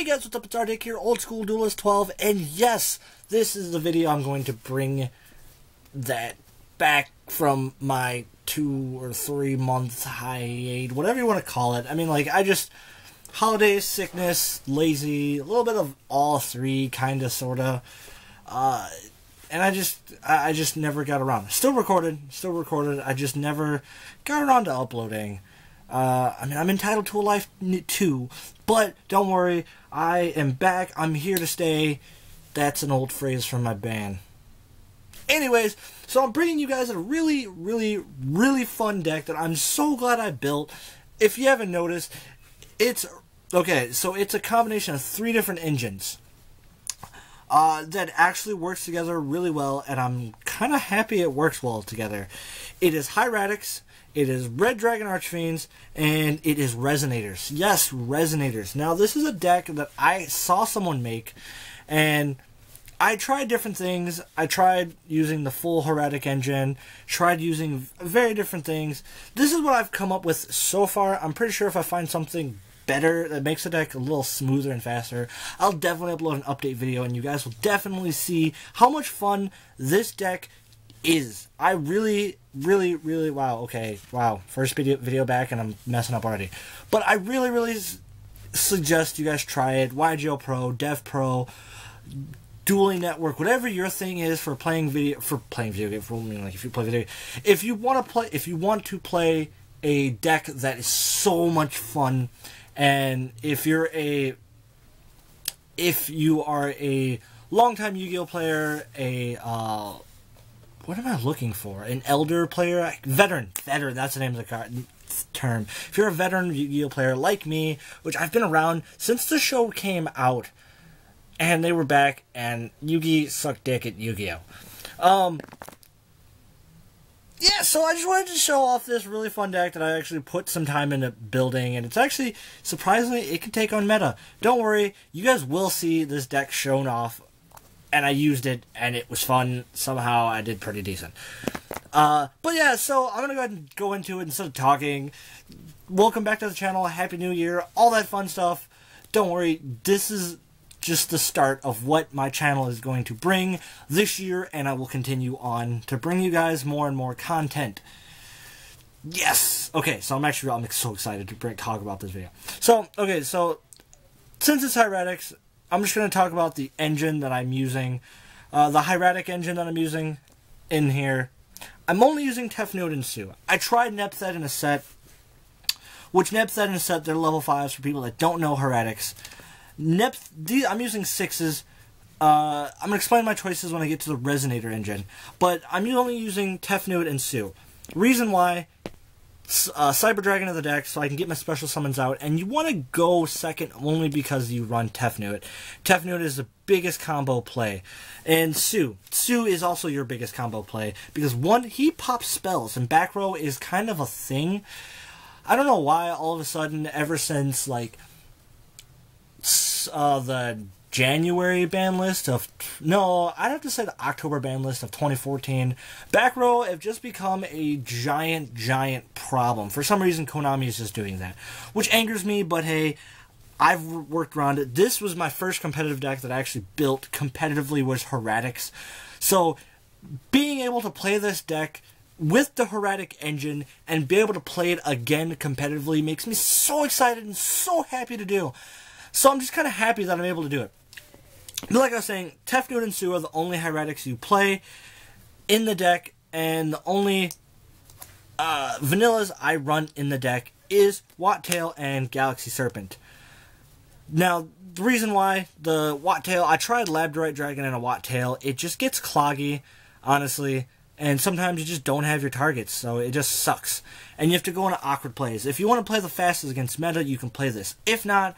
Hey guys, what's up? It's Hieratics here, Old School Duelist 12, and yes, this is the video I'm going to bring that back from my 2 or 3 month hiatus, whatever you want to call it. I mean, like, holidays, sickness, lazy, a little bit of all three, kinda, sorta, and I just never got around. Still recorded, I just never got around to uploading. I mean, I'm entitled to a life too, but don't worry, I am back. I'm here to stay. That's an old phrase from my band. Anyways, so I'm bringing you guys a really, really fun deck that I'm so glad I built. If you haven't noticed, it's okay. So it's a combination of 3 different engines that actually works together really well, and I'm kind of happy it works well together. It is Hieratics. It is Red Dragon Archfiends, and it is Resonators. Yes, Resonators. Now, this is a deck that I saw someone make, and I tried different things. I tried using the full Hieratic engine, tried using very different things. This is what I've come up with so far. I'm pretty sure if I find something better that makes the deck a little smoother and faster, I'll definitely upload an update video, and you guys will definitely see how much fun this deck is. I really, wow, first video back and I'm messing up already. But I really suggest you guys try it. YGO Pro, Dev Pro, Dueling Network, whatever your thing is for playing video games. Like if you play video, if you want to play a deck that is so much fun, and if you are a longtime Yu-Gi-Oh player, what am I looking for? An elder player? Veteran, that's the name of the term. If you're a veteran Yu-Gi-Oh player like me, which I've been around since the show came out, and they were back, and Yu-Gi sucked dick at Yu-Gi-Oh. Yeah, so I just wanted to show off this really fun deck that I actually put some time into building, and it's actually, surprisingly, it can take on meta. Don't worry, you guys will see this deck shown off, and I used it, and it was fun. Somehow, I did pretty decent. But yeah, so I'm going to go ahead and go into it instead of talking. Welcome back to the channel. Happy New Year. All that fun stuff. Don't worry, this is just the start of what my channel is going to bring this year, and I will continue on to bring you guys more and more content. Yes! Okay, so I'm so excited to talk about this video. So, okay, so since it's Hieratics, I'm just going to talk about the engine that I'm using. The Hieratic engine that I'm using in here. I'm only using Tefnut and Sue. I tried Nepthet in a set, which Nepthet in a set, they're level 5s for people that don't know Hieratics. I'm using 6s. I'm going to explain my choices when I get to the Resonator engine. But I'm only using Tefnut and Sue. Reason why, Cyber Dragon of the deck, so I can get my special summons out, and you want to go second only because you run Tefnut. Tefnut is the biggest combo play, and Sue is also your biggest combo play, because one, he pops spells, and back row is kind of a thing. I don't know why all of a sudden, ever since, like, the January ban list of, no, I'd have to say the October ban list of 2014, back row have just become a giant problem. For some reason, Konami is just doing that, which angers me, but hey, I've worked around it. This was my first competitive deck that I actually built competitively was Hieratics. So, being able to play this deck with the Hieratic engine and be able to play it again competitively makes me so excited and so happy to do. So I'm just kind of happy that I'm able to do it. But like I was saying, Tefnut and Sue are the only Hieratics you play in the deck, and the only vanillas I run in the deck is Wattail and Galaxy Serpent. Now, the reason why the Wattail, I tried Labradorite Dragon and a Wattail, it just gets cloggy, honestly, and sometimes you just don't have your targets, so it just sucks. And you have to go into awkward plays. If you want to play the fastest against meta, you can play this. If not,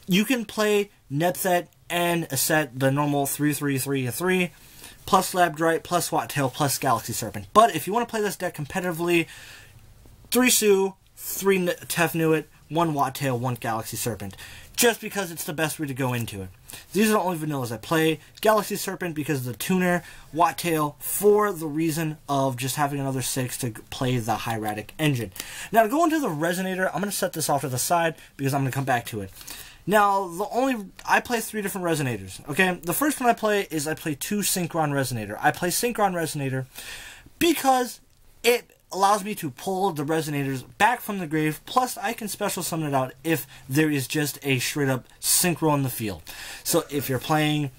you can play Nepthet and a set, the normal 3/3/3/3, plus Labradorite, plus Wattail, plus Galaxy Serpent. But if you want to play this deck competitively, 3 Sue, 3 Tefnut, 1 Wattail, 1 Galaxy Serpent. Just because it's the best way to go into it. These are the only vanillas I play. Galaxy Serpent because of the tuner, Wattail for the reason of just having another 6 to play the Hieratic engine. Now to go into the Resonator, I'm going to set this off to the side because I'm going to come back to it. Now, I play 3 different Resonators, okay? The first one I play 2 Synchron Resonator. I play Synchron Resonator because it allows me to pull the Resonators back from the grave, plus I can special summon it out if there is just a straight up Synchro in the field. So if you're playing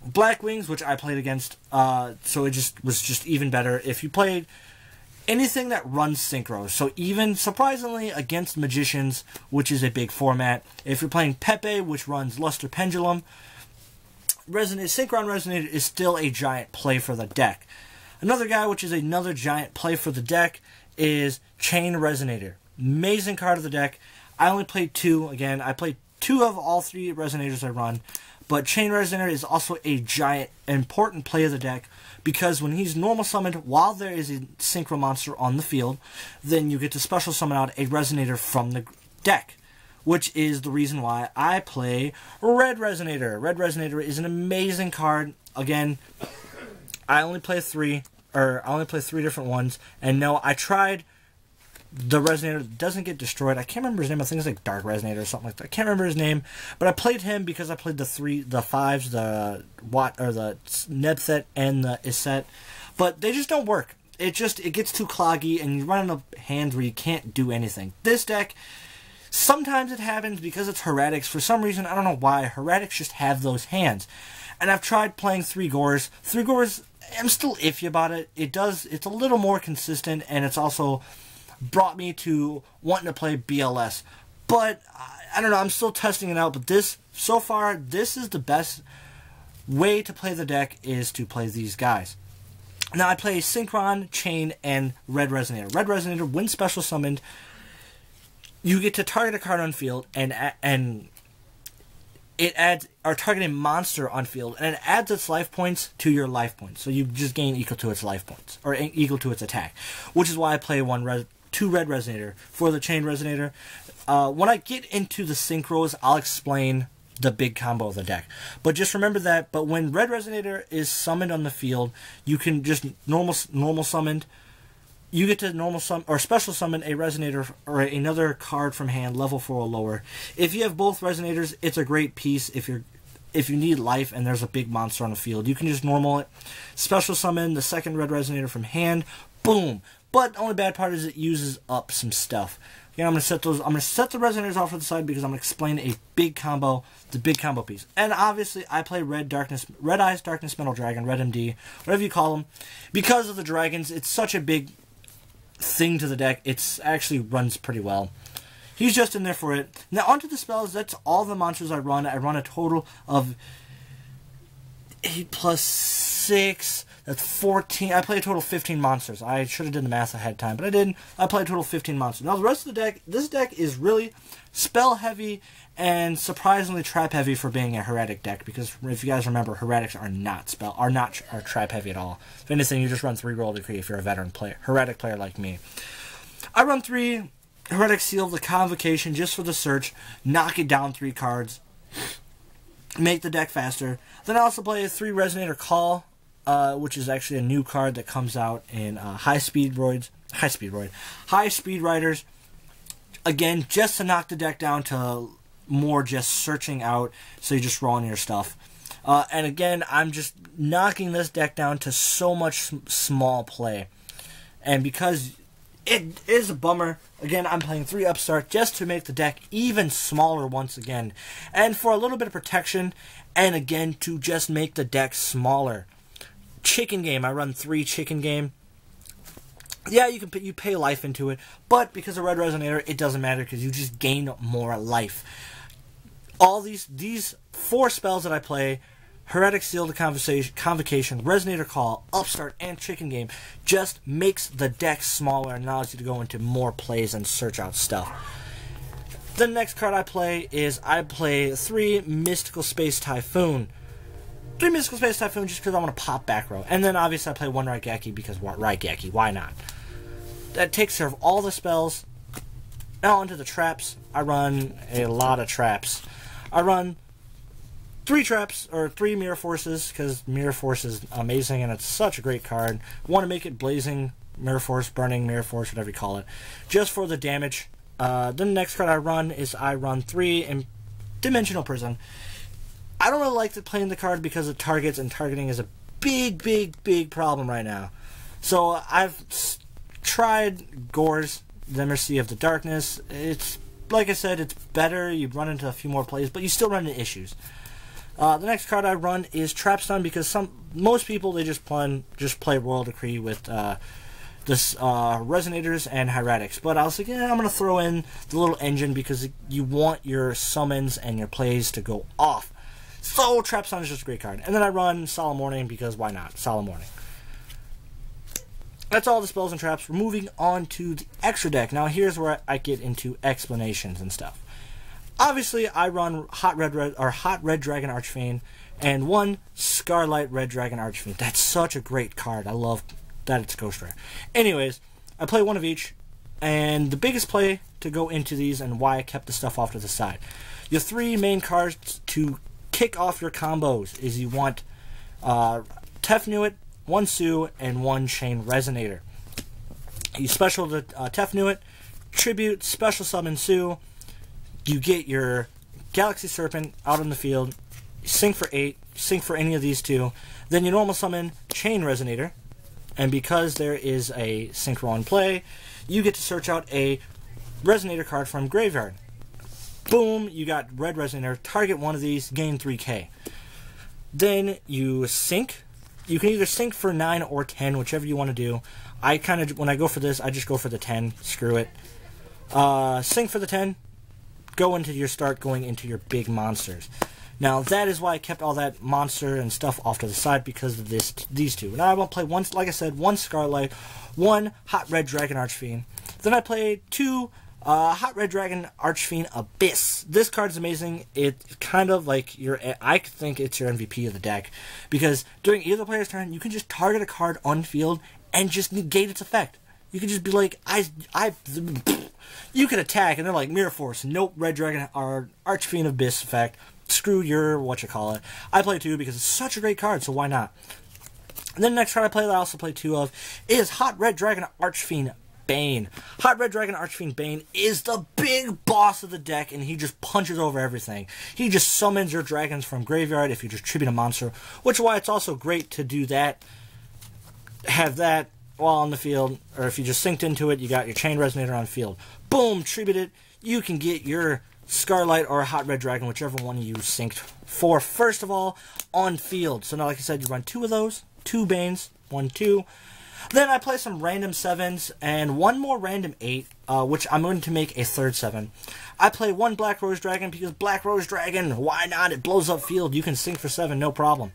Black Wings, which I played against, so it was just even better. If you played anything that runs Synchro, so even surprisingly against Magicians, which is a big format, if you're playing Pepe, which runs Luster Pendulum, Synchron Resonator is still a giant play for the deck. Another guy, which is another giant play for the deck, is Chain Resonator. Amazing card of the deck. I only played 2. Again, I played 2 of all 3 Resonators I run. But Chain Resonator is also a giant, important play of the deck, because when he's normal summoned while there is a Synchro monster on the field, then you get to special summon out a Resonator from the deck, which is the reason why I play Red Resonator. Red Resonator is an amazing card. Again, I only play 3 different ones, and no, I tried the Resonator that doesn't get destroyed. I can't remember his name. I think it's like Dark Resonator or something like that. I can't remember his name, but I played him because I played the 5s, the Nebthet and the Iset, but they just don't work. It gets too cloggy, and you run into hands where you can't do anything. This deck, sometimes it happens because it's Hieratics. For some reason, I don't know why, Hieratics just have those hands. And I've tried playing 3 Gores. 3 Gores, I'm still iffy about it. It's a little more consistent, and it's also brought me to wanting to play BLS. But, I don't know, I'm still testing it out. But so far, this is the best way to play the deck, is to play these guys. Now, I play Synchron, Chain, and Red Resonator. Red Resonator, when special summoned, you get to target a card on field, and it adds, or target a monster on field, and it adds its life points to your life points. So you just gain equal to its life points, or equal to its attack. Which is why I play 2 Red Resonator for the Chain Resonator. When I get into the Synchros, I'll explain the big combo of the deck. But just remember that, but when Red Resonator is summoned on the field, you can just normal summoned, you get to normal summon or special summon a Resonator or another card from hand, level 4 or lower. If you have both Resonators, it's a great piece. If you need life and there's a big monster on the field, you can just normal it, special summon the second Red Resonator from hand, boom. But the only bad part is it uses up some stuff. Again, I'm gonna set the Resonators off to the side because I'm gonna explain a big combo, the big combo piece. And obviously, I play Red Eyes Darkness Metal Dragon, Red MD, whatever you call them, because of the dragons. It's such a big thing to the deck. It actually runs pretty well. He's just in there for it. Now onto the spells. That's all the monsters I run. I run a total of 8 plus 6. That's 14. I play a total of 15 monsters. I should have done the math ahead of time, but I didn't. I play a total of 15 monsters. Now the rest of the deck, this deck is really spell heavy and surprisingly trap heavy for being a Hieratic deck, because if you guys remember, Hieratics are not trap heavy at all. If anything, you just run 3 Royal Decree if you're a veteran player, Hieratic player like me. I run 3 Hieratic Seal, the Convocation, just for the search, knock it down 3 cards, make the deck faster. Then I also play a 3 Resonator Call, which is actually a new card that comes out in High Speed Riders. Again, just to knock the deck down to more just searching out, so you just roll on your stuff. And again, I'm just knocking this deck down to so much small play. And because it is a bummer, again, I'm playing 3 Upstart just to make the deck even smaller once again. And for a little bit of protection, and again, to just make the deck smaller. Chicken Game, I run 3 Chicken Game. Yeah, you pay life into it, but because of Red Resonator, it doesn't matter because you just gain more life. All these 4 spells that I play, Hieratic Seal, the Convocation, Resonator Call, Upstart, and Chicken Game, just makes the deck smaller and allows you to go into more plays and search out stuff. The next card I play is 3 Mystical Space Typhoon. 3 Mystical Space Typhoon just because I want to pop back row. And then obviously I play 1 Raigeki because Raigeki, why not? That takes care of all the spells. Now onto the traps. I run a lot of traps. I run 3 traps, or 3 Mirror Forces, because Mirror Force is amazing and it's such a great card. I want to make it Blazing Mirror Force, Burning Mirror Force, whatever you call it, just for the damage. Then the next card I run is 3 Dimensional Prison. I don't really like playing the card because of targets, and targeting is a big problem right now. So I've tried Gore's The Mercy of the Darkness. It's, like I said, it's better. You run into a few more plays, but you still run into issues. The next card I run is Trapstun, because most people, they just play Royal Decree with Resonators and Hieratics. But I was like, yeah, I'm going to throw in the little engine because you want your summons and your plays to go off. So Trapstun is just a great card. And then I run Solemn Warning because why not? Solemn Warning. That's all the spells and traps. We're moving on to the extra deck. Now here's where I get into explanations and stuff. Obviously, I run Hot Red Dragon Archfiend and one Scarlet Red Dragon Archfiend. That's such a great card. I love that it's Ghost Rare. Anyways, I play one of each, and the biggest play to go into these and why I kept the stuff off to the side. Your three main cards to kick off your combos is you want Tefnuit, one Sue, and one Chain Resonator. You special the Tefnuit, tribute, special summon Sue. You get your Galaxy Serpent out on the field, sync for 8, sync for any of these two. Then you normal summon Chain Resonator, and because there is a synchro in play, you get to search out a Resonator card from Graveyard. Boom, you got Red Resonator, target one of these, gain 3k. Then you sync. You can either sync for 9 or 10, whichever you want to do. When I go for this, I just go for the 10, screw it. Sync for the 10, start going into your big monsters. Now that is why I kept all that monster and stuff off to the side, because of these two. Now I will play one, like I said, one Scarlet, one Hot Red Dragon Archfiend. Then I play two Hot Red Dragon Archfiend Abyss. This card's amazing. It's kind of like I think it's your MVP of the deck, because during either player's turn, you can just target a card on field and just negate its effect. You can just be like, you can attack, and they're like, Mirror Force, nope, Red Dragon or Archfiend Abyss effect. Screw your whatchamacallit. I play two because it's such a great card, so why not? And then the next card I play that I also play two of is Hot Red Dragon Archfiend Bane. Hot Red Dragon Archfiend Bane is the big boss of the deck, and he just punches over everything. He just summons your dragons from graveyard if you just tribute a monster, which is why it's also great to do that. Have that while on the field, or if you just synced into it, you got your Chain Resonator on field. Boom, tribute it. You can get your Scarlet or Hot Red Dragon, whichever one you synced for, first of all, on field. So now, like I said, you run two of those, two Banes, 1, 2. Then I play some random 7s and one more random 8, which I'm going to make a third 7. I play one Black Rose Dragon because Black Rose Dragon, why not? It blows up field. You can sync for 7, no problem.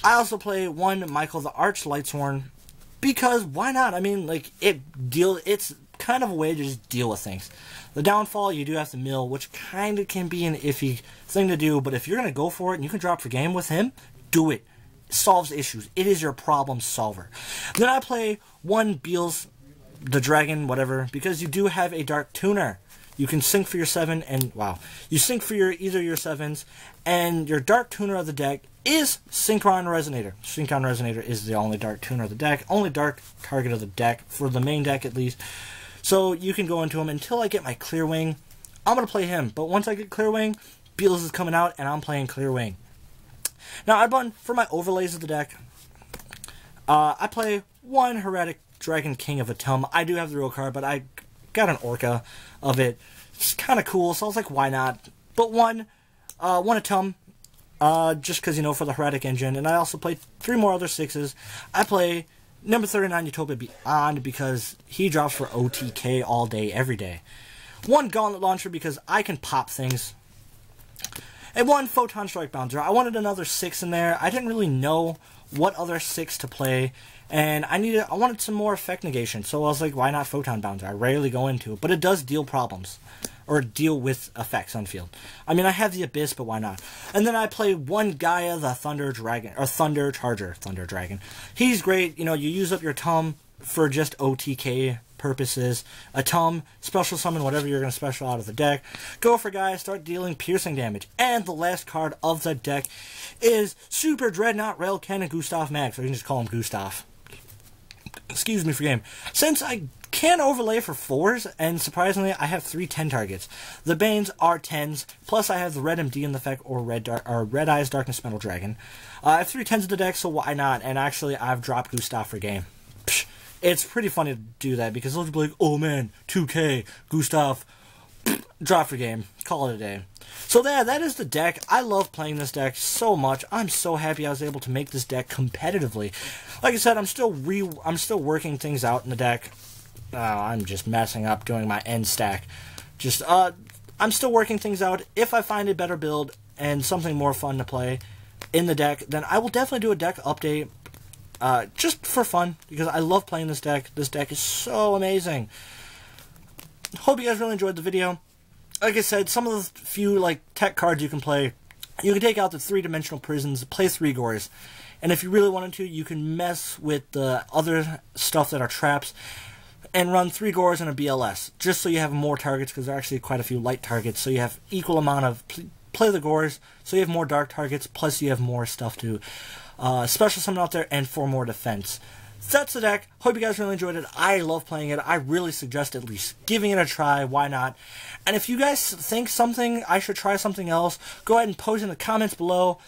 I also play one Michael the Arch Lightsworn because why not? I mean, like, it's kind of a way to just deal with things. The downfall, you do have to mill, which kind of can be an iffy thing to do, but if you're going to go for it and you can drop for game with him, do it. It solves issues. It is your problem solver. Then I play one Beals the Dragon, whatever, because you do have a Dark Tuner. You can sync for your 7, and wow. You sync for either your 7s, and your Dark Tuner of the deck is Synchron Resonator. Synchron Resonator is the only Dark Tuner of the deck, only Dark target of the deck, for the main deck at least. So you can go into him until I get my Clear Wing. I'm going to play him, but once I get Clear Wing, Beals is coming out, and I'm playing Clear Wing. Now, I run, for my overlays of the deck, I play one Hieratics Dragon King of Atum. I do have the real card, but I got an Orca of it. It's kind of cool, so I was like, why not? But one Atum, just because, for the Hieratic engine. And I also play 3 more other 6s. I play number 39 Utopia Beyond because he drops for OTK all day, every day. One Gauntlet Launcher because I can pop things. And one Photon Strike Bouncer. I wanted another 6 in there. I didn't really know what other 6 to play. And I wanted some more effect negation. So I was like, why not Photon Bouncer? I rarely go into it. But it does deal problems. Or deal with effects on field. I mean, I have the Abyss, but why not? And then I play one Gaia the Thunder Dragon. Or Thunder Charger. Thunder Dragon. He's great. You use up your Tum for just OTK purposes. A Tum, special summon whatever you're going to special out of the deck. Go for Gaia, start dealing piercing damage. And the last card of the deck is Super Dreadnought Rail Cannon Gustav Max. Or you can just call him Gustav. Excuse me for game. Since I can overlay for 4s, and surprisingly, I have 3 10 targets. The Banes are 10s, plus I have the Red MD in the effect, or Red Eyes Darkness Metal Dragon. I have 3 10s in the deck, so why not? And actually, I've dropped Gustav for game. Psh, it's pretty funny to do that, because they'll be like, oh man, 2K, Gustav, drop for game, call it a day. So that is the deck. I love playing this deck so much. I'm so happy I was able to make this deck competitively. Like I said, I'm still working things out in the deck. I'm just messing up doing my end stack. I'm still working things out. If I find a better build and something more fun to play in the deck, then I will definitely do a deck update. Just for fun, because I love playing this deck. This deck is so amazing. Hope you guys really enjoyed the video. Like I said, some of the few tech cards you can play, you can take out the 3-dimensional prisons, play 3 Gores, and if you really wanted to, you can mess with the other stuff that are traps, and run 3 Gores and a BLS, just so you have more targets, because there are actually quite a few light targets, so you have equal amount of play the Gores, so you have more dark targets, plus you have more stuff to special summon out there, and 4 more defense. So that's the deck. Hope you guys really enjoyed it. I love playing it. I really suggest at least giving it a try. Why not? And if you guys think I should try something else, go ahead and post in the comments below.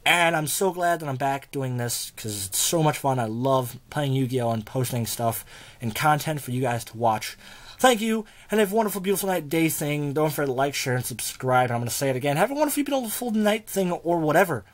And I'm so glad that I'm back doing this, because it's so much fun. I love playing Yu-Gi-Oh! And posting stuff and content for you guys to watch. Thank you, and have a wonderful, beautiful night, day thing. Don't forget to like, share, and subscribe. I'm going to say it again. Have a wonderful, beautiful night thing, or whatever.